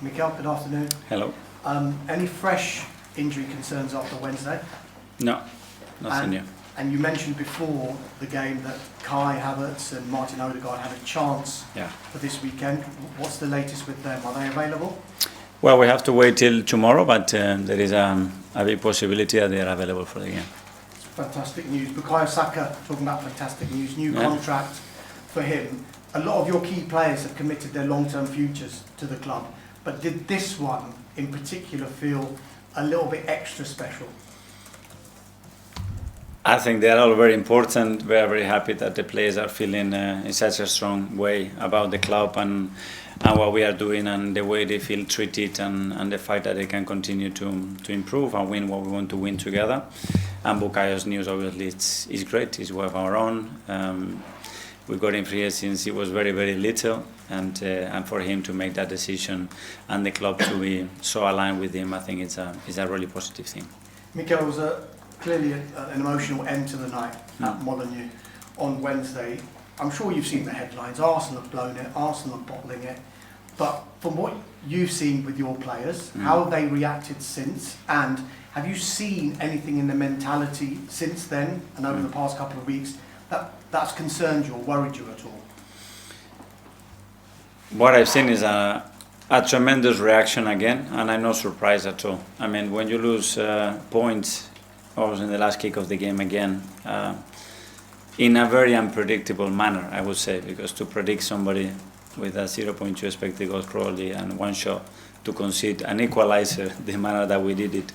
Mikel, good afternoon. Hello. Any fresh injury concerns after Wednesday? No, nothing new. And you mentioned before the game that Kai Havertz and Martin Odegaard had a chance for this weekend. What's the latest with them? Are they available? Well, we have to wait till tomorrow, but there is a big possibility that they are available for the game. It's fantastic news. Bukayo Saka, talking about fantastic news, new contract for him. A lot of your key players have committed their long-term futures to the club, but did this one in particular feel a little bit extra special? I think they are all very important. We are very happy that the players are feeling in such a strong way about the club and what we are doing and the way they feel treated and the fact that they can continue to improve and win what we want to win together. And Bukayo's news obviously is great. He's one of our own. We got him here since he was very, very little, and for him to make that decision and the club to be so aligned with him, I think it's a really positive thing. Mikel, was clearly an emotional end to the night at Molineux on Wednesday. I'm sure you've seen the headlines. Arsenal have blown it, Arsenal are bottling it. But from what you've seen with your players, how have they reacted since? And have you seen anything in the mentality since then and over the past couple of weeks that's concerned you or worried you at all? What I've seen is a tremendous reaction again, and I'm not surprised at all. I mean, when you lose points, also in the last kick of the game again, in a very unpredictable manner, I would say, because to predict somebody with a 0.2 expected goals probably and one shot to concede an equalizer the manner that we did it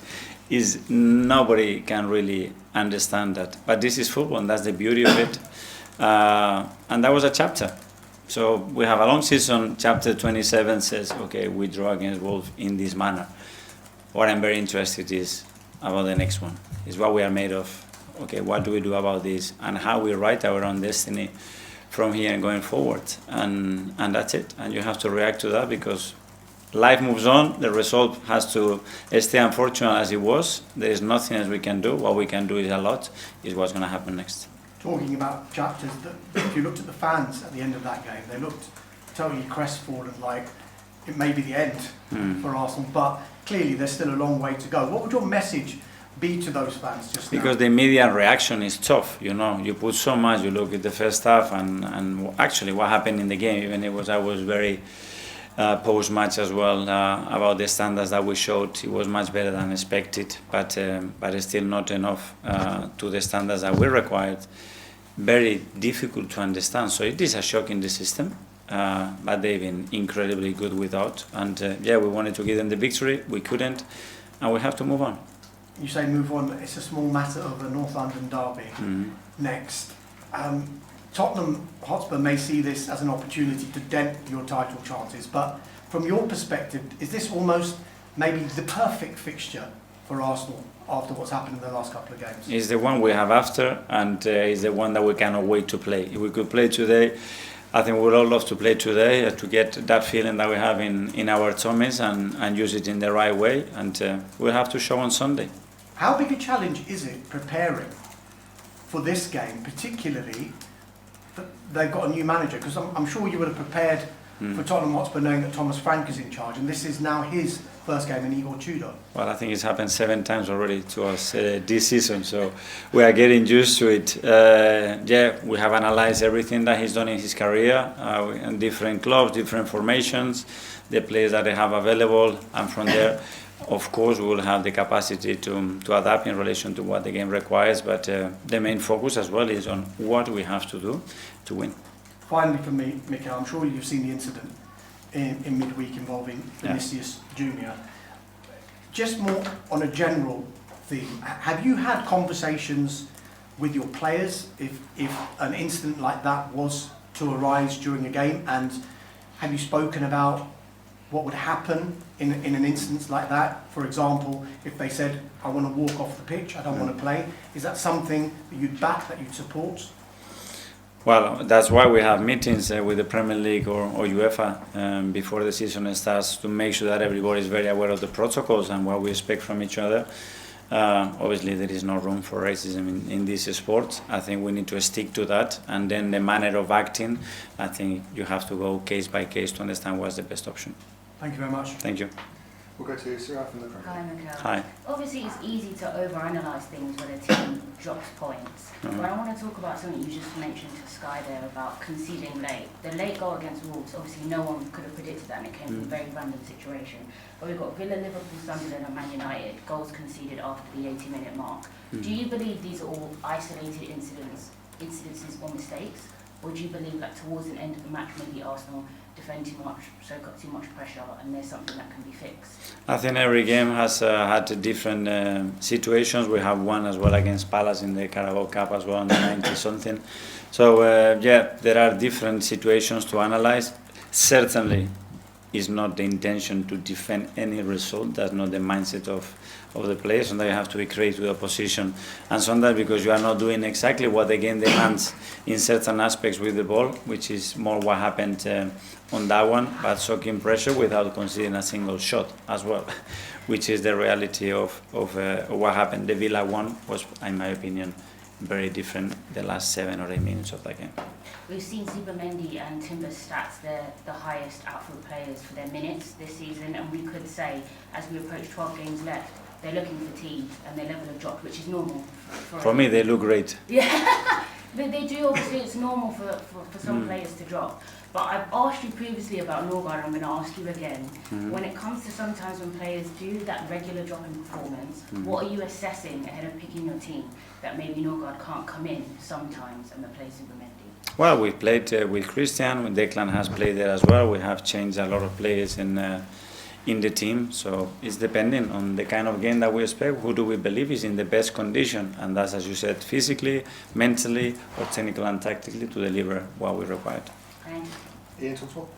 is nobody can really understand that. But this is football, and that's the beauty of it. And that was a chapter. So we have a long season. Chapter 27 says, okay, we draw against Wolves in this manner. What I'm very interested is about the next one. Is what we are made of. Okay, what do we do about this, and how we write our own destiny from here and going forward. And that's it. And you have to react to that because life moves on. The result has to stay unfortunate as it was. There is nothing else we can do. What we can do is a lot. Is what's going to happen next. Talking about chapters, if you looked at the fans at the end of that game, they looked totally crestfallen, like it may be the end for Arsenal. But clearly, there's still a long way to go. What would your message be to those fans just now? Because the immediate reaction is tough, you know. You put so much. You look at the first half and actually what happened in the game. Even I was very post-match as well about the standards that we showed. It was much better than expected, but it's still not enough to the standards that we required. Very difficult to understand. So it is a shock in the system, but they've been incredibly good without. And we wanted to give them the victory. We couldn't, and we have to move on. You say move on. It's a small matter of a North London derby next. Tottenham Hotspur may see this as an opportunity to dent your title chances, but from your perspective, is this almost maybe the perfect fixture for Arsenal after what's happened in the last couple of games? It's the one we have after, and it's the one that we cannot wait to play. If we could play today, I think we would all love to play today to get that feeling that we have in our tummies and use it in the right way, and we'll have to show on Sunday. How big a challenge is it preparing for this game, particularly that they've got a new manager? Because I'm sure you would have prepared for Tottenham Hotspur knowing that Thomas Frank is in charge, and this is now his first game in Igor Tudor. Well, I think it's happened 7 times already to us this season, so we are getting used to it. We have analysed everything that he's done in his career, in different clubs, different formations, the players that they have available, and from there, of course, we will have the capacity to adapt in relation to what the game requires, but the main focus as well is on what we have to do to win. Finally for me, Mikel, I'm sure you've seen the incident in midweek involving Vinicius Junior. Just more on a general theme, have you had conversations with your players if an incident like that was to arise during a game, and have you spoken about what would happen in an instance like that? For example, if they said, I want to walk off the pitch, I don't want to play, is that something that you'd back, that you'd support? Well, that's why we have meetings with the Premier League or UEFA before the season starts to make sure that everybody is very aware of the protocols and what we expect from each other. Obviously, there is no room for racism in this sport. I think we need to stick to that. And then the manner of acting, I think you have to go case by case to understand what's the best option. Thank you very much. Thank you. We'll go to Sarah from the front. Hi, Mikel. Hi. Obviously, it's easy to overanalyze things when a team drops points. Mhm. But I want to talk about something you just mentioned to Sky there about conceding late. The late goal against Wolves, obviously no one could have predicted that, and it came from a very random situation. But we've got Villa, Liverpool, Sunderland and Man United, goals conceded after the 80-minute mark. Do you believe these are all isolated incidences or mistakes? Or do you believe that towards the end of the match, maybe Arsenal defend too much, soak up too much pressure, and there's something that can be fixed? I think every game has had different situations. We have one as well against Palace in the Carabao Cup as well in the 90-something. So yeah, there are different situations to analyze. Certainly, it's not the intention to defend any result. That's not the mindset of the players, and they have to be creative with opposition. And sometimes because you are not doing exactly what the game demands in certain aspects with the ball, which is more what happened on that one, but soaking pressure without conceding a single shot as well, which is the reality of what happened. The Villa one was, in my opinion, very different the last 7 or 8 minutes of that game. We've seen Zubimendi and Timber's stats, they're the highest outfield players for their minutes this season, and we could say, as we approach 12 games left, they're looking fatigued and their level of drop, which is normal. For me, they look great. Yeah, they do, obviously, it's normal for some players to drop. But I've asked you previously about Norgard, I'm going to ask you again. When it comes to sometimes when players do that regular drop in performance, what are you assessing ahead of picking your team that maybe Norgard can't come in sometimes and replace Zubimendi? Well, we played with Christian, Declan has played there as well. We have changed a lot of players in the team, so it's depending on the kind of game that we expect. Who do we believe is in the best condition? And that's, as you said, physically, mentally, or technically and tactically to deliver what we required. Ian Tuttle.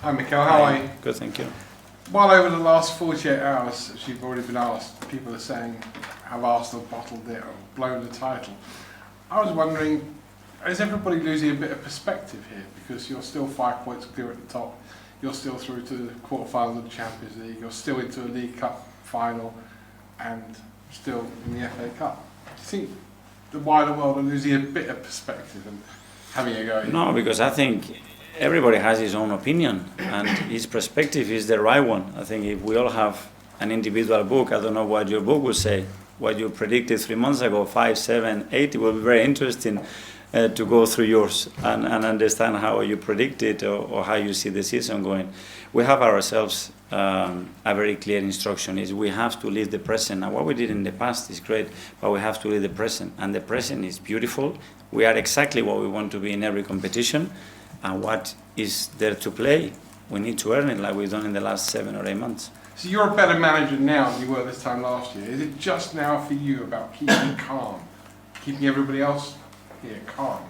Hi Mikel, how are you? Good, thank you. Well, over the last 48 hours, as you've already been asked, people are saying, have Arsenal bottled it or blown the title? I was wondering, is everybody losing a bit of perspective here? Because you're still 5 points clear at the top, you're still through to the quarterfinals of the Champions League, you're still into a League Cup final, and still in the FA Cup. Do you think the wider world are losing a bit of perspective and having a go? No, because I think everybody has his own opinion and his perspective is the right one. I think if we all have an individual book, I don't know what your book would say, what you predicted 3 months ago, 5, 7, 8, it will be very interesting to go through yours and understand how you predict it or how you see the season going. We have ourselves a very clear instruction, is we have to live the present. And what we did in the past is great, but we have to live the present. And the present is beautiful. We are exactly what we want to be in every competition. And what is there to play, we need to earn it like we've done in the last 7 or 8 months. So you're a better manager now than you were this time last year. Is it just now for you about keeping calm, keeping everybody else here calm?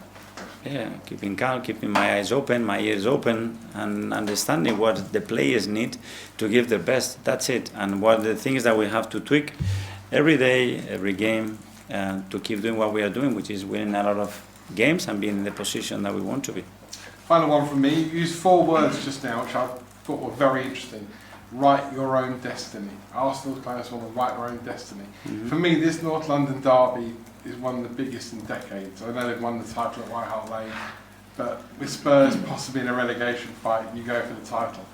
Yeah, keeping calm, keeping my eyes open, my ears open, and understanding what the players need to give their best. That's it. And what the things that we have to tweak every day, every game, to keep doing what we are doing, which is winning a lot of games and being in the position that we want to be. Final one from me. You used 4 words just now, which I thought were very interesting. Write your own destiny. Arsenal's players want to write their own destiny. For me, this North London derby is one of the biggest in decades. I know they've won the title at White Hart Lane, but with Spurs possibly in a relegation fight, you go for the title.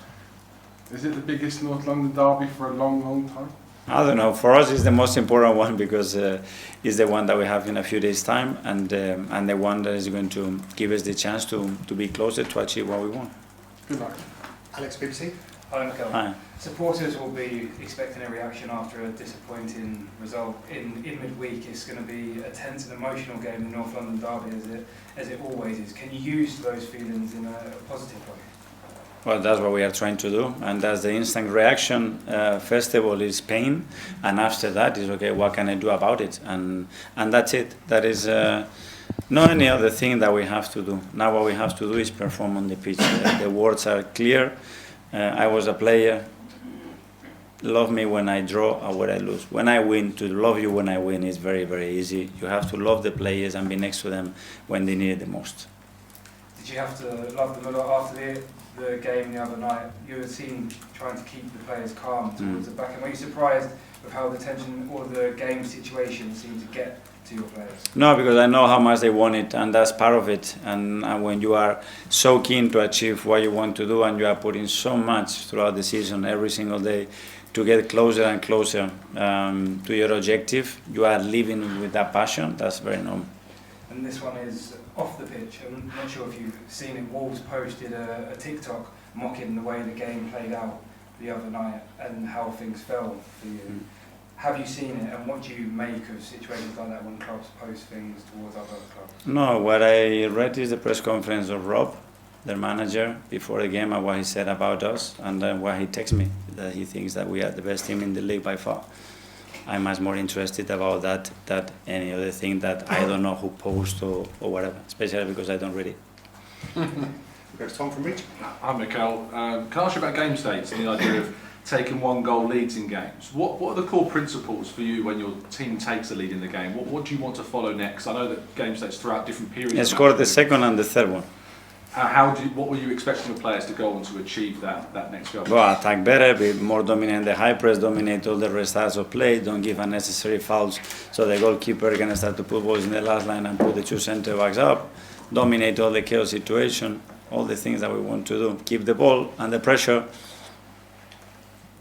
Is it the biggest North London derby for a long, long time? I don't know. For us, it's the most important one because it's the one that we have in a few days' time, and the one that is going to give us the chance to be closer to achieve what we want. Good luck. Alex, BBC. Hi, Mikel. Hi. Supporters will be expecting a reaction after a disappointing result in midweek. It's going to be a tense and emotional game in the North London derby, as it always is. Can you use those feelings in a positive way? Well, that's what we are trying to do, and that's the instant reaction. First of all is pain, and after that is, okay, what can I do about it? And that's it. That is not any other thing that we have to do. Now what we have to do is perform on the pitch. The words are clear. I was a player. Love me when I draw or when I lose. When I win, to love you when I win is very, very easy. You have to love the players and be next to them when they need it the most. Did you have to love them a lot after the game the other night, you were seen trying to keep the players calm towards the back end. Were you surprised with how the tension or the game situation seemed to get to your players? No, because I know how much they want it, and that's part of it. And when you are so keen to achieve what you want to do, and you are putting so much throughout the season, every single day, to get closer and closer to your objective, you are living with that passion. That's very normal. And this one is off the pitch. I'm not sure if you've seen it. Wolves posted a TikTok mocking the way the game played out the other night and how things fell for you. Have you seen it, and what do you make of situations like that when clubs post things towards other clubs? No, what I read is the press conference of Rob, their manager, before the game, and what he said about us, and then what he texted me, that he thinks that we are the best team in the league by far. I'm much more interested about that than any other thing that I don't know who posts or whatever, especially because I don't read it. We'll go to Tom from Reach. Hi Mikel. Can I ask you about game states and the idea of taking 1-goal leads in games? What are the core principles for you when your team takes a lead in the game? What do you want to follow next? I know that game states throughout different periods. I scored the second and the third one. What were you expecting your players to go on to achieve that next goal? Well, attack better, be more dominant, the high press, dominate all the restarts of play, don't give unnecessary fouls, so the goalkeeper can start to put balls in the last line and put the two centre backs up, dominate all the chaos situation, all the things that we want to do, keep the ball and the pressure.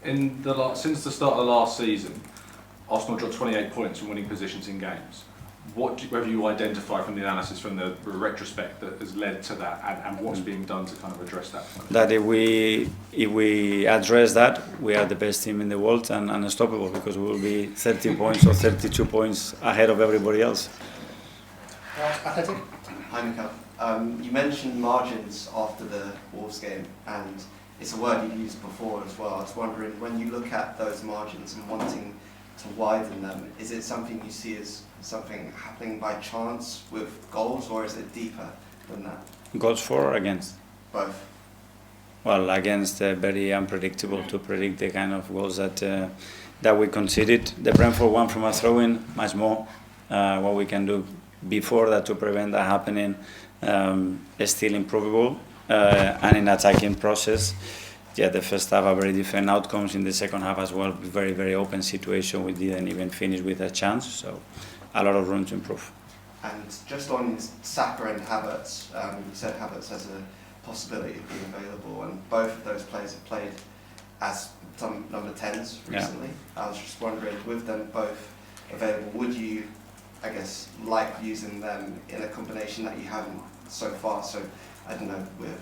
Since the start of the last season, Arsenal dropped 28 points from winning positions in games. What have you identified from the analysis, from the retrospect, that has led to that, and what's being done to kind of address that? That if we address that, we are the best team in the world and unstoppable, because we will be 30 points or 32 points ahead of everybody else. Athletic. Hi Mikel. You mentioned margins after the Wolves game, and it's a word you've used before as well. I was wondering, when you look at those margins and wanting to widen them, is it something you see as something happening by chance with goals, or is it deeper than that? Goals for or against? Both. Well, against very unpredictable to predict the kind of goals that we conceded. The Brentford one from a throw-in, much more. What we can do before that to prevent that happening is still improvable. And in attacking process, yeah, the first half are very different outcomes. In the second half as well, very, very open situation. We didn't even finish with a chance, so a lot of room to improve. And just on Saka and Havertz, you said Havertz has a possibility of being available, and both of those players have played as some number 10s recently. Yeah. I was just wondering, with them both available, would you, I guess, like using them in a combination that you haven't so far? So, I don't know, with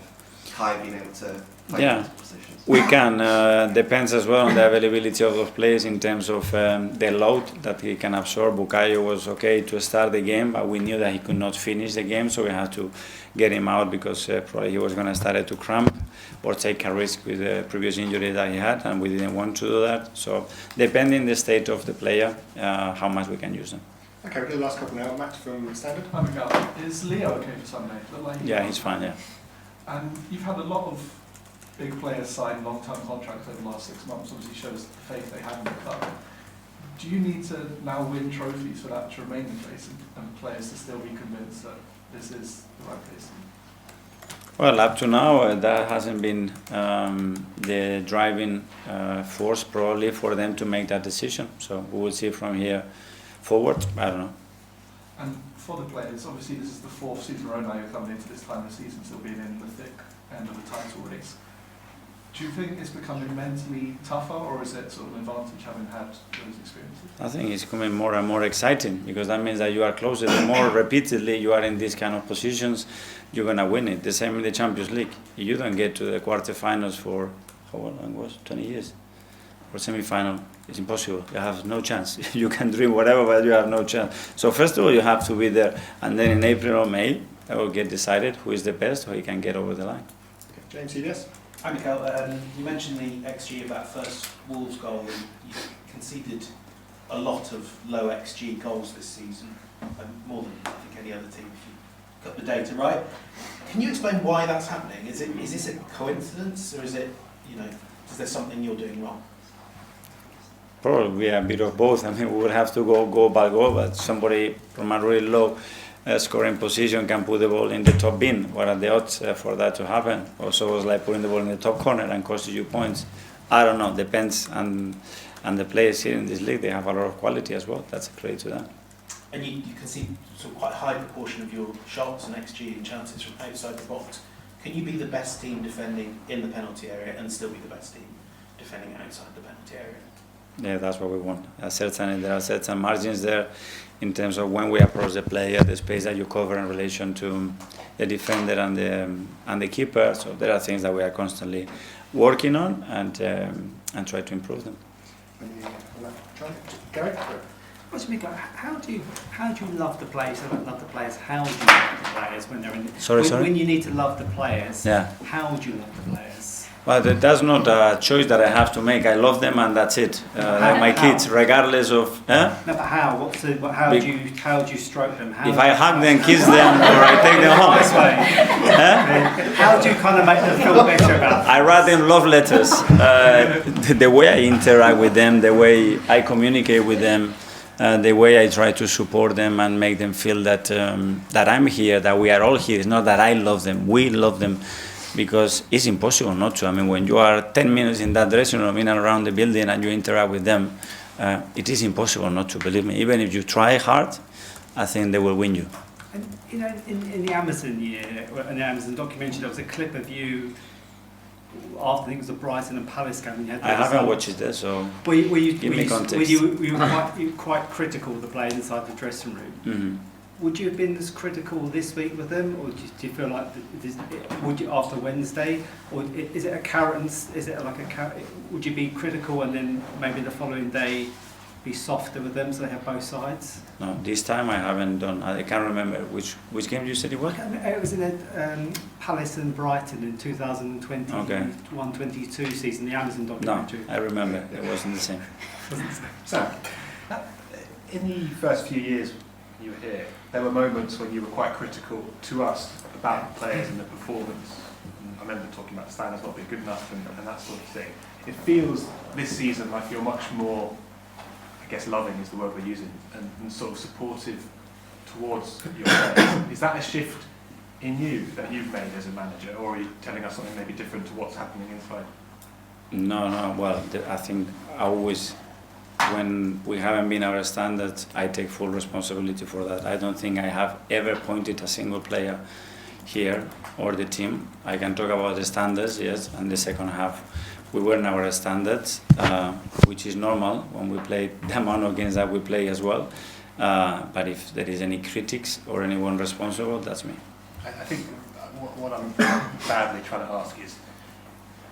Kai being able to play in those positions. We can. Depends as well on the availability of those players in terms of the load that he can absorb. Bukayo was okay to start the game, but we knew that he could not finish the game, so we had to get him out because probably he was going to start to cramp or take a risk with the previous injury that he had, and we didn't want to do that. So depending the state of the player, how much we can use them. Okay, we'll do the last couple now. Matt from Standard. Hi Mikel. Is Leo okay for Sunday? Yeah, he's fine, yeah. And you've had a lot of big players sign long-term contracts over the last 6 months, obviously shows the faith they have in the club. Do you need to now win trophies for that to remain in place and players to still be convinced that this is the right place? Well, up to now, that hasn't been the driving force probably for them to make that decision. So we will see from here forward. I don't know. And for the players, obviously this is the 4th season in a row now you're coming into this time of the season still being in the thick end of the title race. Do you think it's becoming mentally tougher, or is it sort of an advantage having had those experiences? I think it's becoming more and more exciting, because that means that you are closer. The more repeatedly you are in these kind of positions, you're going to win it. The same in the Champions League. If you don't get to the quarterfinals for, how long was 20 years? For semi-final, it's impossible. You have no chance. You can dream whatever, but you have no chance. So first of all, you have to be there, and then in April or May, that will get decided who is the best, who can get over the line. Okay, James, yes. Hi Mikel, you mentioned the XG of that first Wolves goal, and you conceded a lot of low XG goals this season, more than I think any other team, if you got the data right. Can you explain why that's happening? Is this a coincidence, or is it, is there something you're doing wrong? Probably a bit of both. I mean, we would have to go by goal, but somebody from a really low scoring position can put the ball in the top bin. What are the odds for that to happen? Also, it's like putting the ball in the top corner and costing you points. I don't know. Depends. And the players here in this league, they have a lot of quality as well. That's a credit to them. And you can see sort of quite a high proportion of your shots and XG and chances from outside the box. Can you be the best team defending in the penalty area and still be the best team defending outside the penalty area? Yeah, that's what we want. There are certain margins there in terms of when we approach the player, the space that you cover in relation to the defender and the keeper. So there are things that we are constantly working on and try to improve them. Gary? What's Mikel, how do you love the players? I don't love the players. How do you love the players when they're in? Sorry. When you need to love the players. Yeah. How do you love the players? Well, that's not a choice that I have to make. I love them and that's it. Like my kids, regardless of. No, but how? How do you stroke them? If I hug them, kiss them, or I take them home. Nice way. How do you kind of make them feel better about? I write them love letters. The way I interact with them, the way I communicate with them, the way I try to support them and make them feel that that I'm here, that we are all here. It's not that I love them. We love them. Because it's impossible not to. I mean, when you are 10 minutes in that dressing room, in and around the building, and you interact with them, it is impossible not to, believe me. Even if you try hard, I think they will win you. And, you know, in the Amazon year, in the Amazon documentary, there was a clip of you after, I think it was the Brighton and Palace game. And you had I haven't watched it there, so give me context. Were you quite critical of the players inside the dressing room? Mm-hmm. Would you have been as critical this week with them, or do you feel like would you after Wednesday, or is it a carrot? Is it like a carrot? Would you be critical and then maybe the following day be softer with them so they have both sides? No, this time I haven't done. I can't remember which game you said it was. It was in the Palace and Brighton in 2021-22 season, the Amazon documentary. No, I remember. It wasn't the same. Sam, in the first few years you were here, there were moments when you were quite critical to us about the players and the performance. And I remember talking about the standards not being good enough and that sort of thing. It feels this season like you're much more, I guess loving is the word we're using, and sort of supportive towards your players. Is that a shift in you that you've made as a manager, or are you telling us something maybe different to what's happening inside? No. Well, I think I always, when we haven't been our standards, I take full responsibility for that. I don't think I have ever pointed a single player here or the team. I can talk about the standards, yes, and the second half we weren't our standards, which is normal when we play the amount of games that we play as well. But if there is any critics or anyone responsible, that's me. I think what I'm badly trying to ask is,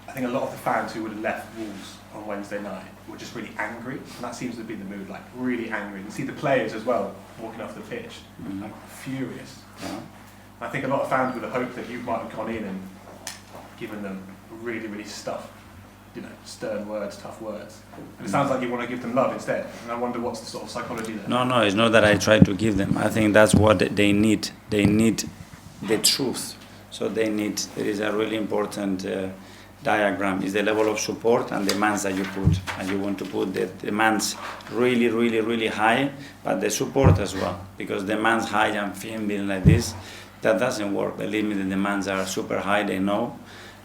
I think a lot of the fans who would have left Wolves on Wednesday night were just really angry, and that seems to be the mood, like really angry. You can see the players as well walking off the pitch, like furious. Yeah. I think a lot of fans would have hoped that you might have gone in and given them really, really stern words, tough words. And it sounds like you want to give them love instead, and I wonder what's the sort of psychology there. No, it's not that I try to give them. I think that's what they need. They need the truth. So there is a really important diagram, is the level of support and demands that you put. And you want to put the demands really, really, really high, but the support as well. Because demands high and feeling like this, that doesn't work. Believe me, the demands are super high, they know.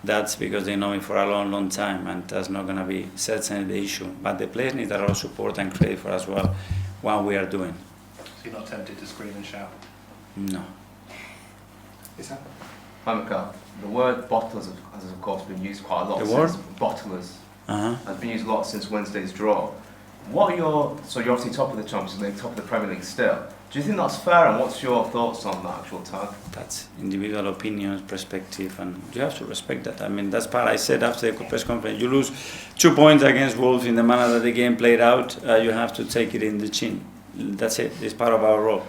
That's because they know me for a long, long time, and that's not going to be certainly the issue. But the players need a lot of support and credit for as well what we are doing. So you're not tempted to scream and shout? No. Is that? Hi Mikel, the word bottlers has of course been used quite a lot The since word? bottlers Uh-huh. has been used a lot since Wednesday's draw. So you're obviously top of the Champions League, top of the Premier League still. Do you think that's fair, and what's your thoughts on the actual tag? That's individual opinions, perspective, and you have to respect that. I mean, that's part I said after the press conference. You lose 2 points against Wolves in the manner that the game played out, you have to take it in the chin. That's it. It's part of our role.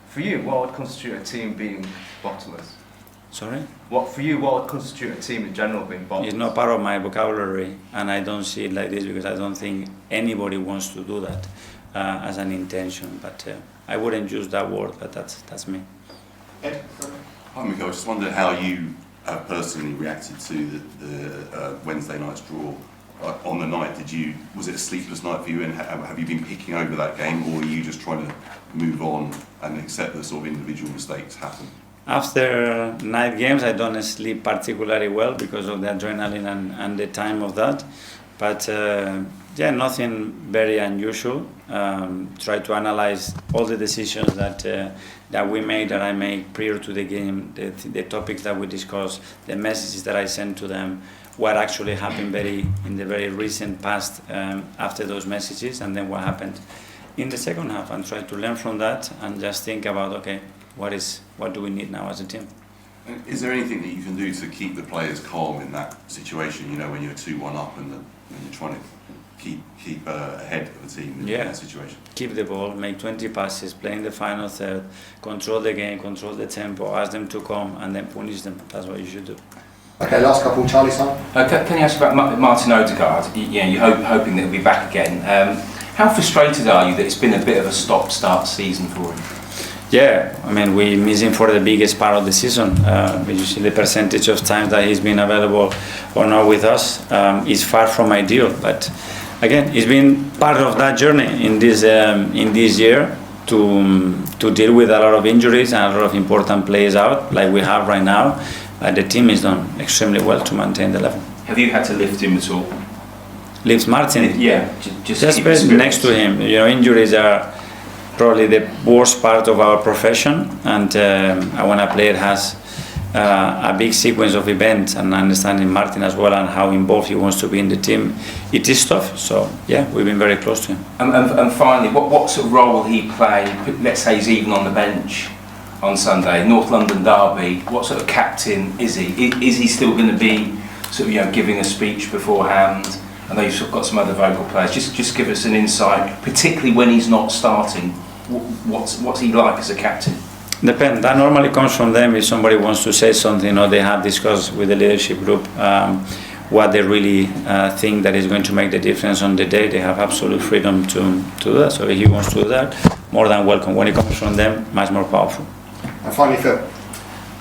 For you, what would constitute a team being bottlers? Sorry? What would constitute a team in general being bottlers? It's not part of my vocabulary, and I don't see it like this because I don't think anybody wants to do that as an intention. But I wouldn't use that word, but that's me. Ed? Hi Mikel, I just wondered how you personally reacted to the Wednesday night's draw on the night, was it a sleepless night for you, and have you been picking over that game, or are you just trying to move on and accept that sort of individual mistakes happen? After night games, I don't sleep particularly well because of the adrenaline and the time of that. But yeah, nothing very unusual. Try to analyze all the decisions that we made, that I made prior to the game, the topics that we discussed, the messages that I sent to them, what actually happened in the very recent past after those messages, and then what happened in the second half, and try to learn from that and just think about, okay, what do we need now as a team? Is there anything that you can do to keep the players calm in that situation, you know, when you're 2-1 up and you're trying to keep ahead of the team in that situation? Keep the ball, make 20 passes, play in the final third, control the game, control the tempo, ask them to come, and then punish them. That's what you should do. Okay, last couple, Charlie, son. Can you ask about Martin Odegaard? You're hoping that he'll be back again. How frustrated are you that it's been a bit of a stop-start season for him? Yeah, I mean, we miss him for the biggest part of the season. Usually the percentage of times that he's been available or not with us is far from ideal. But again, he's been part of that journey in this year to deal with a lot of injuries and a lot of important players out, like we have right now. The team has done extremely well to maintain the level. Have you had to lift him at all? Lift Martin? Yeah, just next to him. You know, injuries are probably the worst part of our profession, and when a player has a big sequence of events, and understanding Martin as well and how involved he wants to be in the team, it is tough. So yeah, we've been very close to him. And finally, what sort of role will he play? Let's say he's even on the bench on Sunday, North London derby. What sort of captain is he? Is he still going to be sort of giving a speech beforehand? I know you've got some other vocal players. Just give us an insight, particularly when he's not starting. What's he like as a captain? Depends. That normally comes from them if somebody wants to say something, or they have discussed with the leadership group what they really think that is going to make the difference on the day. They have absolute freedom to do that. So if he wants to do that, more than welcome. When it comes from them, much more powerful. And finally, Phil.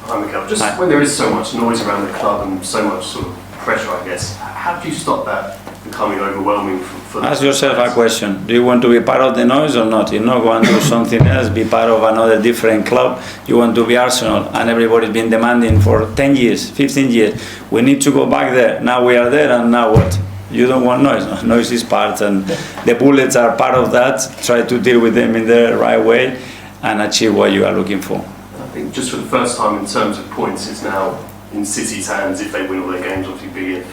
Hi, Mikel. Just when there is so much noise around the club and so much sort of pressure, I guess, how do you stop that becoming overwhelming for Ask yourself a question. Do you want to be part of the noise or not? You not go and do something else, be part of another different club. You want to be Arsenal, and everybody's been demanding for 10 years, 15 years. We need to go back there. Now we are there, and now what? You don't want noise. No, noise is part, and the bullets are part of that. Try to deal with them in the right way and achieve what you are looking for. I think just for the first time in terms of points, it's now in City's hands if they win all their games, obviously big if.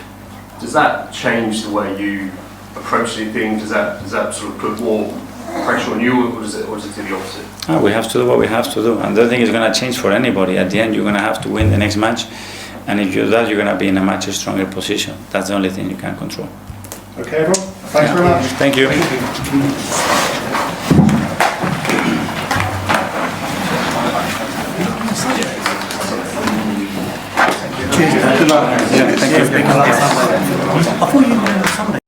Does that change the way you approach things? Does that sort of put more pressure on you, or does it do the opposite? We have to do what we have to do, and I don't think it's going to change for anybody. At the end, you're going to have to win the next match, and if you do that, you're going to be in a much stronger position. That's the only thing you can control. Okay, everyone. Thanks very much. Thank you. Cheers. Good luck. Yeah, thank you. We'll be right back.